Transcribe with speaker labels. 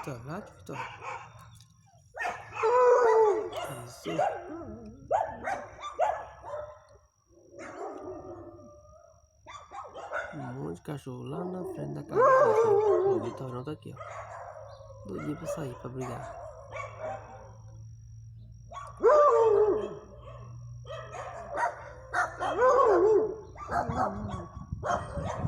Speaker 1: Vitória. Late, Vitória. Isso. Um monte de cachorro lá na frente da casa. O Vitória tá aqui, ó. Doidinho pra sair, pra brigar.